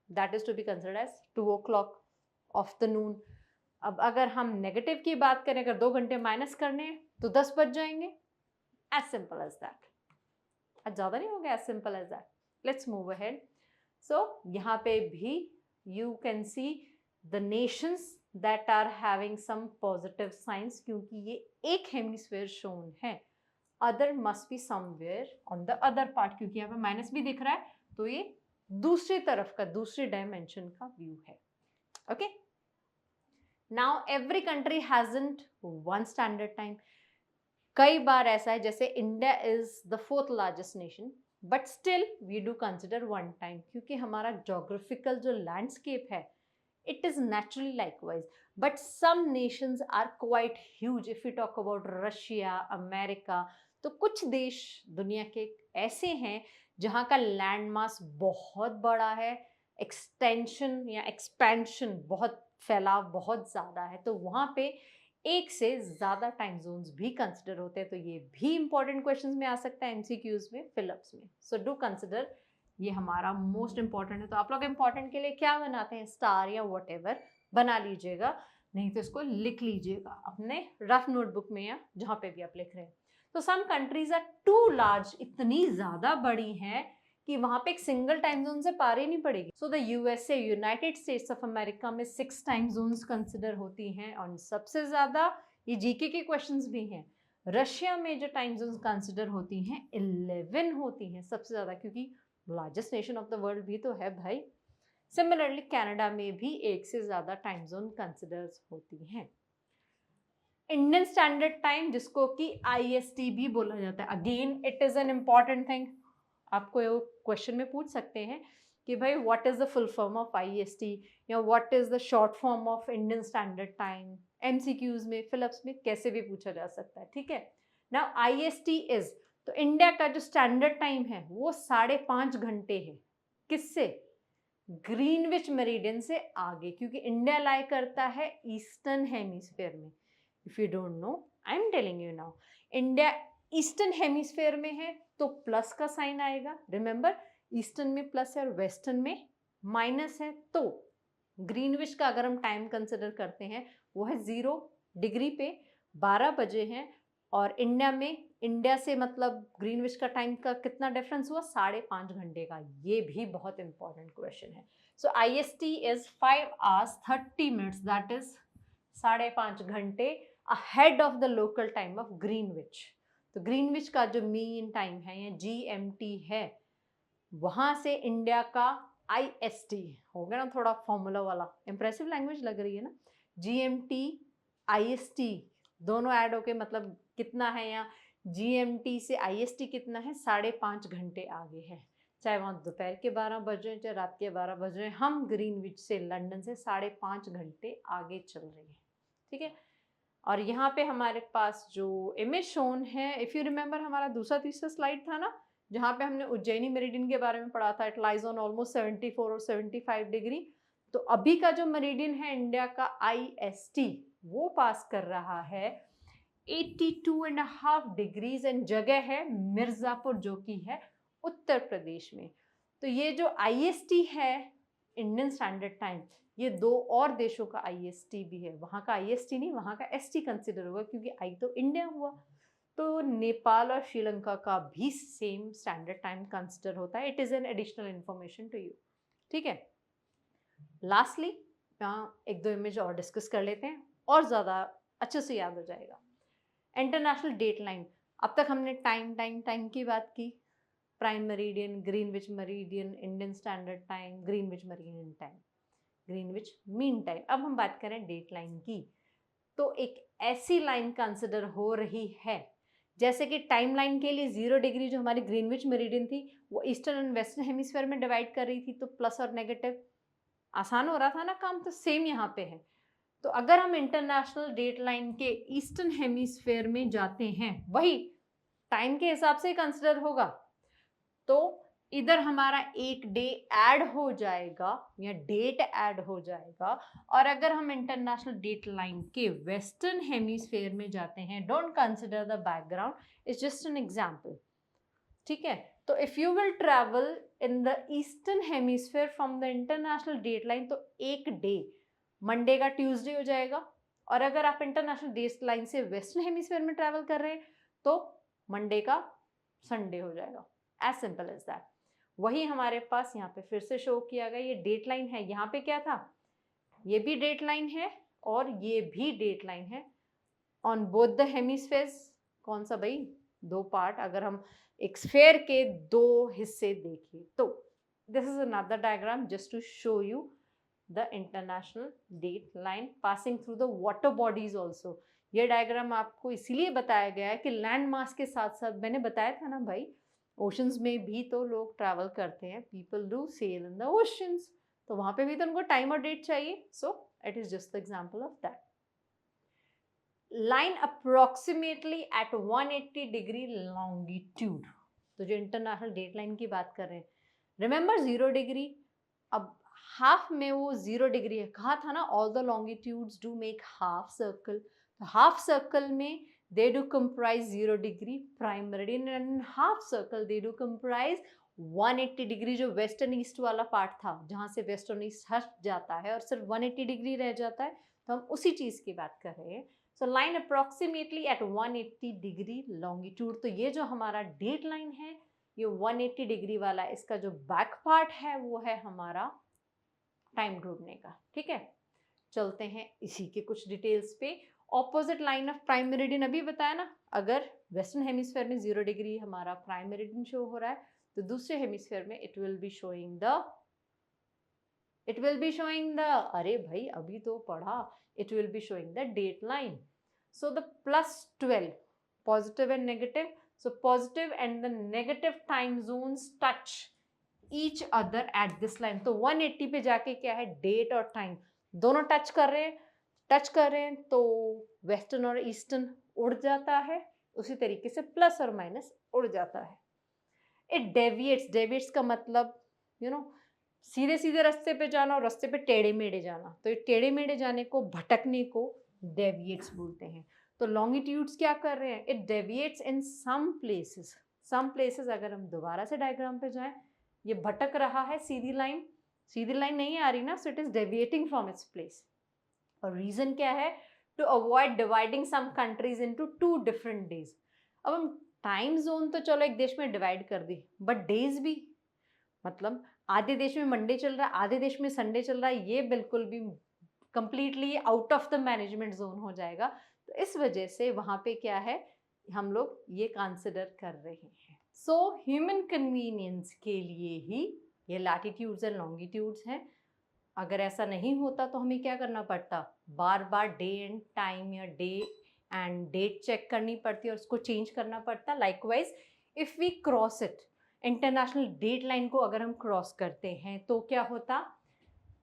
that is to be considered as 2 o'clock of the noon. अब अगर हम नेगेटिव की बात करें, अगर 2 घंटे माइनस करने हैं तो 10 बज जाएंगे. As simple as that. ज़्यादा नहीं हो गया? As simple as that. Let's move ahead. So यहाँ पे भी you can see the nations that are having some positive signs, क्योंकि ये एक हेमिस्फीयर शोन है. Other must be somewhere on the other part, क्योंकि यहाँ पे माइनस भी दिख रहा है तो ये दूसरी तरफ का, दूसरे डायमेंशन का व्यू है. Okay, now every country hasn't one standard time. कई बार ऐसा है जैसे India is the 4th largest nation, but still we do consider one time, क्योंकि हमारा जोग्राफिकल जो लैंडस्केप है It is naturally likewise, but some nations are quite huge. If we talk about Russia, America, तो कुछ देश दुनिया के ऐसे हैं जहाँ का लैंड मास बहुत बड़ा है, एक्सटेंशन या एक्सपेंशन बहुत फैलाव बहुत ज़्यादा है, तो वहाँ पे एक से ज़्यादा टाइम जोन्स भी कंसिडर होते हैं। तो ये भी इंपॉर्टेंट क्वेश्चंस में आ सकता है, एमसीक्यूज में, फिलअप्स में। सो डू कंसिडर, ये हमारा मोस्ट इंपॉर्टेंट है। तो आप लोग इंपॉर्टेंट के लिए क्या बनाते हैं, स्टार या व्हाटएवर बना लीजिएगा, नहीं तो इसको लिख लीजिएगा अपने रफ नोटबुक में या जहाँ पे भी आप लिख रहे हैं। तो some countries are too large, इतनी ज़्यादा बड़ी हैं कि वहां पे एक सिंगल टाइम जोन से पार ही नहीं पड़ेगी। So the USA, United states of America में 6 टाइम जोन्स कंसिडर होती हैं, और सबसे ज्यादा ये जीके के क्वेश्चंस भी हैं। रशिया में जो टाइम जोन्स कंसिडर होती हैं 11 होती हैं सबसे ज्यादा, क्योंकि largest nation of the world भी तो है भाई। सिमिलरली कनाडा में भी एक से ज्यादा टाइम जोन कंसिडर होती हैं। इंडियन स्टैंडर्ड टाइम, जिसको कि IST भी बोला जाता है, again it is an important thing. आपको क्वेश्चन में पूछ सकते हैं कि भाई what is the full form of IST या what is the short form of Indian standard time. MCQs में, फिलअप्स में कैसे भी पूछा जा सकता है, ठीक है। नाउ IST इज, तो इंडिया का जो स्टैंडर्ड टाइम है वो 5.5 घंटे है। किससे? ग्रीनविच मेरिडियन से आगे, क्योंकि इंडिया लाई करता है ईस्टर्न हेमिस्फीयर में। If you don't know, I am telling you now, India eastern hemisphere में है तो प्लस का साइन आएगा। रिमेंबर, ईस्टर्न में प्लस है और वेस्टर्न में माइनस है। तो ग्रीनविच का अगर हम टाइम कंसिडर करते हैं वो है 0 डिग्री पे 12 बजे हैं, और इंडिया में, इंडिया से मतलब ग्रीनविच का टाइम का कितना डिफरेंस हुआ, 5.5 घंटे का। ये भी बहुत इंपॉर्टेंट क्वेश्चन है। सो IST is 5 hours 30 minutes, that is 5.5 घंटे ahead of the local time of Greenwich. तो ग्रीनविच का जो मीन टाइम है या GMT है, वहां से इंडिया का IST हो गया ना, थोड़ा फॉर्मूला वाला, इंप्रेसिव लैंग्वेज लग रही है ना। GMT IST दोनों ऐड होके मतलब कितना है, या GMT से IST कितना है, 5.5 घंटे आगे है। चाहे वहाँ दोपहर के 12 बजे चाहे रात के 12 बजे, हम ग्रीनविच से, लंदन से 5.5 घंटे आगे चल रही है, ठीक है। और यहाँ पे हमारे पास जो इमेज शोन है, इफ़ यू रिमेंबर हमारा दूसरा तीसरा स्लाइड था ना, जहाँ पे हमने उज्जैनी मेरिडियन के बारे में पढ़ा था, इट लाइज ऑन ऑलमोस्ट 74 और 75 डिग्री। तो अभी का जो मेरिडियन है इंडिया का IST, वो पास कर रहा है 82.5 डिग्रीज, एंड जगह है मिर्ज़ापुर, जो कि है उत्तर प्रदेश में। तो ये जो IST है, इंडियन स्टैंडर्ड टाइम, ये 2 और देशों का IST भी है। वहाँ का IST नहीं, वहाँ का ST कंसिडर होगा, क्योंकि I तो इंडिया हुआ। तो नेपाल और श्रीलंका का भी सेम स्टैंडर्ड टाइम कंसिडर होता है। It is an additional information to you, ठीक है। लास्टली यहाँ 1-2 इमेज और डिस्कस कर लेते हैं और ज़्यादा अच्छे से याद हो जाएगा। इंटरनेशनल डेट लाइन, अब तक हमने टाइम की बात की, prime meridian, Greenwich meridian, Indian standard time, Greenwich meridian time, Greenwich mean time. अब हम बात करें डेट लाइन की, तो एक ऐसी लाइन कंसिडर हो रही है जैसे कि टाइम लाइन के लिए 0 डिग्री जो हमारी ग्रीनविच मेरिडियन थी, वो ईस्टर्न एंड वेस्टर्न हेमिस्फीयर में डिवाइड कर रही थी, तो प्लस और नेगेटिव आसान हो रहा था ना काम। तो सेम यहाँ पे है। तो अगर हम इंटरनेशनल डेट लाइन के ईस्टर्न हेमिस्फीयर में जाते हैं, वही टाइम के हिसाब से कंसिडर होगा, तो इधर हमारा एक डे ऐड हो जाएगा या डेट ऐड हो जाएगा। और अगर हम इंटरनेशनल डेट लाइन के वेस्टर्न हेमिस्फीयर में जाते हैं, don't consider the background, it's just an example, ठीक है। तो if you will travel in the eastern hemisphere from the international date line, तो एक डे मंडे का ट्यूसडे हो जाएगा। और अगर आप इंटरनेशनल डेट लाइन से वेस्टर्न हेमिस्फीयर में ट्रैवल कर रहे हैं, तो मंडे का संडे हो जाएगा। As simple as that. वही हमारे पास यहाँ पे फिर से शो किया गया, ये डेट लाइन है। यहाँ पे क्या था, ये भी डेट लाइन है और ये भी डेट लाइन है ऑन बोथ द हेमिस्फीयर्स। कौन सा भाई, 2 पार्ट। अगर हम एक स्फेयर के 2 हिस्से देखें, तो this is another diagram just to show you the international date line passing through the water bodies also. ये डायग्राम आपको इसीलिए बताया गया है कि लैंड मास के साथ साथ, मैंने बताया था ना भाई, ओशंस में भी तो लोग ट्रैवल करते हैं, people do sail in the oceans. तो वहां पे भी तो उनको टाइम और डेट चाहिए. So it is just the example of that. Line approximately at 180 degree longitude. तो जो इंटरनेशनल डेट लाइन की बात कर रहे हैं, रिमेंबर 0 डिग्री. अब हाफ में वो 0 डिग्री है, कहा था ना all the longitudes do make half circle. तो हाफ सर्कल में they do comprise 0 degree prime meridian and half circle they do comprise 180 degree. जो वेस्ट एंड ईस्ट वाला पार्ट था जहां से वेस्ट और ईस्ट हट जाता है और सिर्फ 180 डिग्री रह जाता है, तो हम उसी चीज की बात कर रहे हैं. So line approximately at 180 degree longitude. तो ये जो हमारा डेट लाइन है ये 180 डिग्री वाला है. इसका जो बैक पार्ट है वो है हमारा टाइम ढूंढने का. ठीक है, चलते हैं इसी के कुछ डिटेल्स पे. Opposite line of prime meridian अभी बताया ना, अगर वेस्टर्न हेमिस्फीयर में 0 डिग्री हमारा प्राइम मेरिडियन शो हो रहा है तो दूसरे हेमिस्फीयर में it will be showing the अरे भाई अभी तो पढ़ा, it will be showing the date line. So the +12 positive and negative. So positive and the negative time zones touch each other at this line. तो 180 पे जाके क्या है, डेट और टाइम दोनों टच कर रहे हैं तो वेस्टर्न और ईस्टर्न उड़ जाता है, उसी तरीके से प्लस और माइनस उड़ जाता है. इट डेविएट्स का मतलब सीधे सीधे रास्ते पे जाना और रास्ते पे टेढ़े मेढ़े जाना. तो ये टेढ़े मेढ़े जाने को, भटकने को डेविएट्स बोलते हैं. तो लॉन्गिट्यूड्स क्या कर रहे हैं, it deviates in some places. अगर हम दोबारा से डायग्राम पे जाएं, ये भटक रहा है, सीधी लाइन नहीं आ रही ना, so it is deviating from its place. और रीजन क्या है, to avoid dividing some countries into 2 different days. अब हम टाइम जोन तो चलो एक देश में डिवाइड कर दी, बट डेज भी, मतलब आधे देश में मंडे चल रहा है, आधे देश में संडे चल रहा है, ये बिल्कुल भी completely out of the management zone हो जाएगा. तो इस वजह से वहां पे क्या है, हम लोग ये कंसिडर कर रहे हैं. सो ह्यूमन कन्वीनियंस के लिए ही ये लैटिट्यूड्स एंड लॉन्गिट्यूड्स हैं. अगर ऐसा नहीं होता तो हमें क्या करना पड़ता, बार बार डे एंड टाइम या डे एंड डेट चेक करनी पड़ती और उसको चेंज करना पड़ता. Likewise if we cross it, international date line को अगर हम क्रॉस करते हैं तो क्या होता,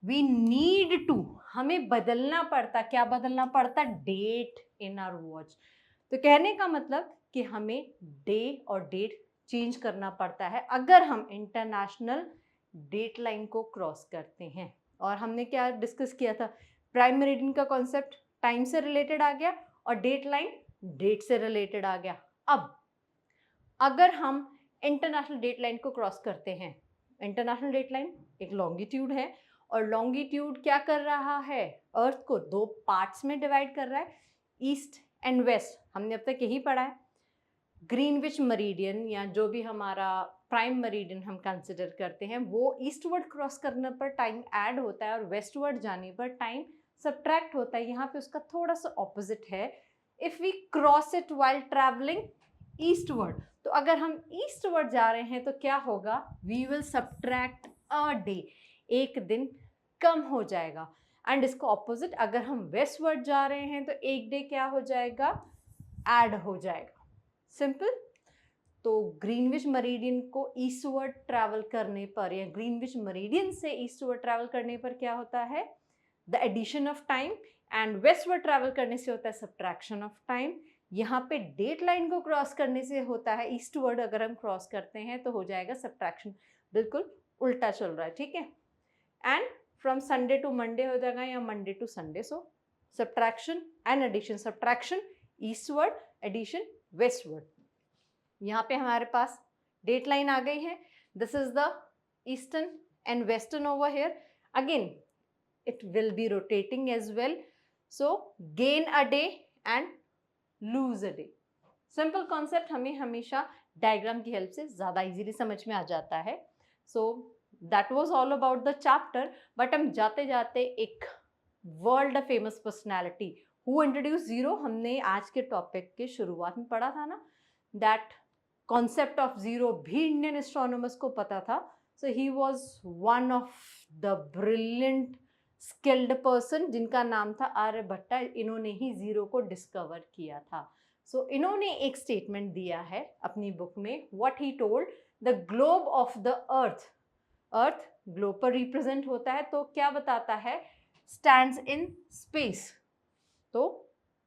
वी नीड टू, हमें बदलना पड़ता. क्या बदलना पड़ता, डेट इन आवर वॉच. तो कहने का मतलब कि हमें डे और डेट चेंज करना पड़ता है अगर हम इंटरनेशनल डेट लाइन को क्रॉस करते हैं. और हमने क्या डिस्कस किया था, प्राइम मेरिडियन का कॉन्सेप्ट टाइम से रिलेटेड आ गया और डेट लाइन डेट से रिलेटेड आ गया. अब अगर हम इंटरनेशनल डेट लाइन को क्रॉस करते हैं, इंटरनेशनल डेट लाइन एक लॉन्गिट्यूड है और लॉन्गिट्यूड क्या कर रहा है, अर्थ को 2 पार्ट्स में डिवाइड कर रहा है, ईस्ट एंड वेस्ट. हमने अब तक यही पढ़ा है. ग्रीनविच मरीडियन या जो भी हमारा प्राइम मरीडियन हम कंसिडर करते हैं, वो ईस्टवर्ड क्रॉस करने पर टाइम ऐड होता है और वेस्टवर्ड जाने पर टाइम सब्ट्रैक्ट होता है. यहाँ पे उसका थोड़ा सा ऑपोजिट है. If we cross it while travelling eastward, तो अगर हम ईस्टवर्ड जा रहे हैं तो क्या होगा, we will subtract a day, एक दिन कम हो जाएगा. एंड इसको ऑपोजिट, अगर हम वेस्टवर्ड जा रहे हैं तो एक डे क्या हो जाएगा, ऐड हो जाएगा. सिंपल. तो ग्रीनविच मरीडियन को ईस्टवर्ड ट्रैवल करने पर या ग्रीनविच मरीडियन से ईस्टवर्ड ट्रैवल करने पर क्या होता है, the addition of time. And westward travel करने से होता है सब्ट्रैक्शन ऑफ टाइम. यहाँ पे डेट लाइन को क्रॉस करने से होता है ईस्टवर्ड, अगर हम क्रॉस करते हैं तो हो जाएगा सब्ट्रैक्शन. बिल्कुल उल्टा चल रहा है. ठीक है. And from Sunday to Monday हो जाएगा या Monday to Sunday. So subtraction and addition, subtraction eastward, addition westward. यहाँ पे हमारे पास डेट लाइन आ गई है. This is the eastern and western over here. Again it will be rotating as well. So gain a day and lose a day. Simple concept हमें हमेशा diagram की हेल्प से ज़्यादा इजीली समझ में आ जाता है. So that was all about the chapter. But हम जाते जाते एक world famous personality who introduce zero, हमने आज के टॉपिक के शुरुआत में पढ़ा था ना, दैट कॉन्सेप्ट ऑफ जीरो भी इंडियन एस्ट्रोनॉमर्स को पता था. So he was one of the brilliant skilled person जिनका नाम था आर्यभट्टा. इन्होंने ही जीरो को डिस्कवर किया था. सो इन्होंने एक स्टेटमेंट दिया है अपनी बुक में, what he told, the globe of the earth earth globe पर रिप्रेजेंट होता है तो क्या बताता है, स्टैंड्स इन स्पेस। तो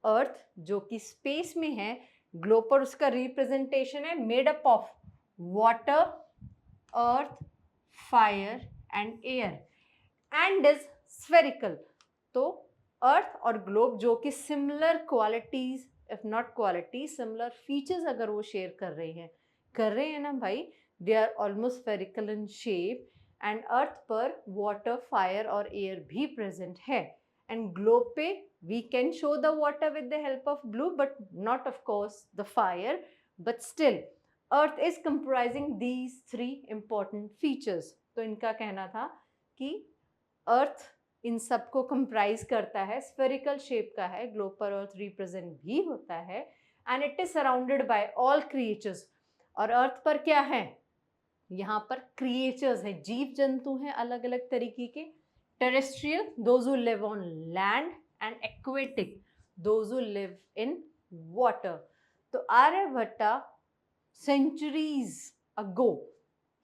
अर्थ जो कि स्पेस में है, ग्लोब पर उसका रिप्रेजेंटेशन है made up of water, earth, fire and air and is spherical. तो अर्थ और ग्लोब जो कि similar qualities, if not quality, similar features अगर वो शेयर कर रहे हैं ना भाई, they are almost spherical in shape, and earth पर वाटर, फायर और एयर भी प्रेजेंट है, एंड ग्लोब पे we can show the water with the help of blue, but not of course the fire, but still earth is comprising these three important features। तो इनका कहना था कि अर्थ इन सबको कंप्राइज करता है, स्फेरिकल शेप का है, ग्लोब पर अर्थ रिप्रेजेंट भी होता है, and it is surrounded by all creatures. और अर्थ पर क्या है, यहाँ पर क्रिएचर्स है, जीव जंतु हैं अलग अलग तरीके के, terrestrial those who live on land and aquatic those who live in water। तो Aryabhatta centuries ago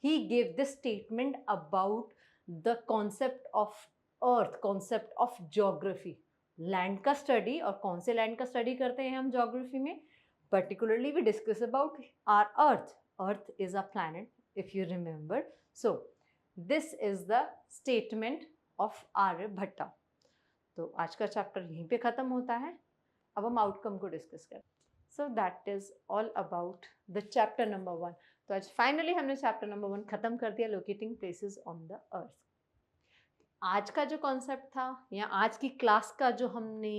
he gave this statement about the concept of earth, concept of geography। Land का स्टडी, और कौन से लैंड का स्टडी करते हैं हम geography में, particularly we discuss about our earth। earth is a planet if you remember। so this is the statement of Aryabhatta. तो आज का चैप्टर यहीं पे ख़त्म होता है। अब हम आउटकम को डिस्कस करते हैं। So that is all about the chapter number 1। तो आज फाइनली हमने चैप्टर नंबर 1 ख़त्म कर दिया, locating places on the earth. आज का जो कॉन्सेप्ट था, या आज की क्लास का जो हमने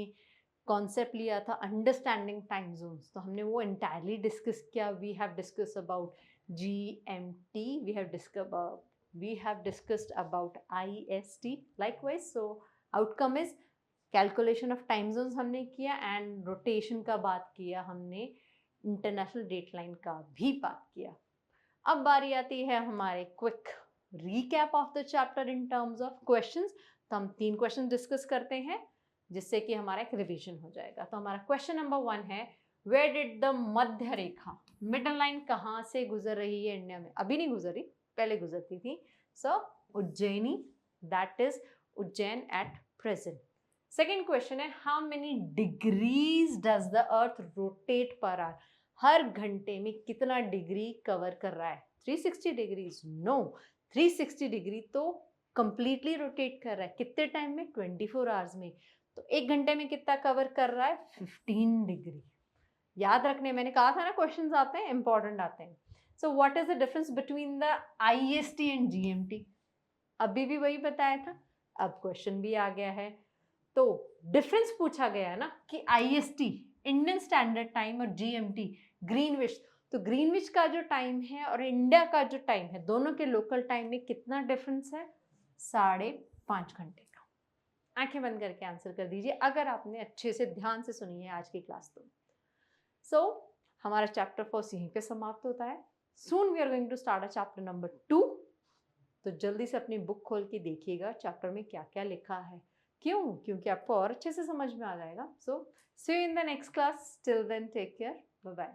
कॉन्सेप्ट लिया था, अंडरस्टैंडिंग टाइम जोन्स, तो हमने वो एंटायरली डिस्कस किया। We have discuss about GMT, we have discussed about IST likewise। so outcome is calculation of time zones हमने किया, एंड रोटेशन का बात किया हमने, इंटरनेशनल डेट लाइन का भी बात किया। अब बारी आती है हमारे quick recap of the chapter in terms of questions. तो हम 3 क्वेश्चन डिस्कस करते हैं जिससे कि हमारा एक रिवीजन हो जाएगा। तो हमारा क्वेश्चन नंबर 1 है, वेयर डिड द मध्य रेखा, मिडल लाइन कहाँ से गुजर रही है इंडिया में? अभी नहीं गुजरी, पहले गुजरती थी। So Ujjaini, that is Ujjain at present. Second question है, how many degrees does the earth rotate per hour? हर घंटे में कितना डिग्री कवर कर रहा है? 360 डिग्रीज? नो, 360 डिग्री तो कंप्लीटली रोटेट कर रहा है। कितने टाइम में? 24 आवर्स में। तो 1 घंटे में कितना कवर कर रहा है? 15 डिग्री। याद रखने, मैंने कहा था ना क्वेश्चंस आते हैं, इंपॉर्टेंट आते हैं। So what is the difference between the IST and GMT? अभी भी वही बताया था, अब क्वेश्चन भी आ गया है। तो डिफरेंस पूछा गया है ना कि IST इंडियन स्टैंडर्ड टाइम और GMT ग्रीनविच। तो ग्रीनविच का जो टाइम है और इंडिया का जो टाइम है, दोनों के लोकल टाइम में कितना डिफरेंस है? 5.5 घंटे का। आंखें बंद करके आंसर कर दीजिए अगर आपने अच्छे से ध्यान से सुनी है आज की क्लास। तो सो हमारा चैप्टर 1 यहीं पे समाप्त होता है। Soon we are going to start a chapter number 2। तो जल्दी से अपनी बुक खोल के देखिएगा चैप्टर में क्या क्या लिखा है। क्यों? क्योंकि आपको और अच्छे से समझ में आ जाएगा। So see you in the next class. Till then take care, bye bye.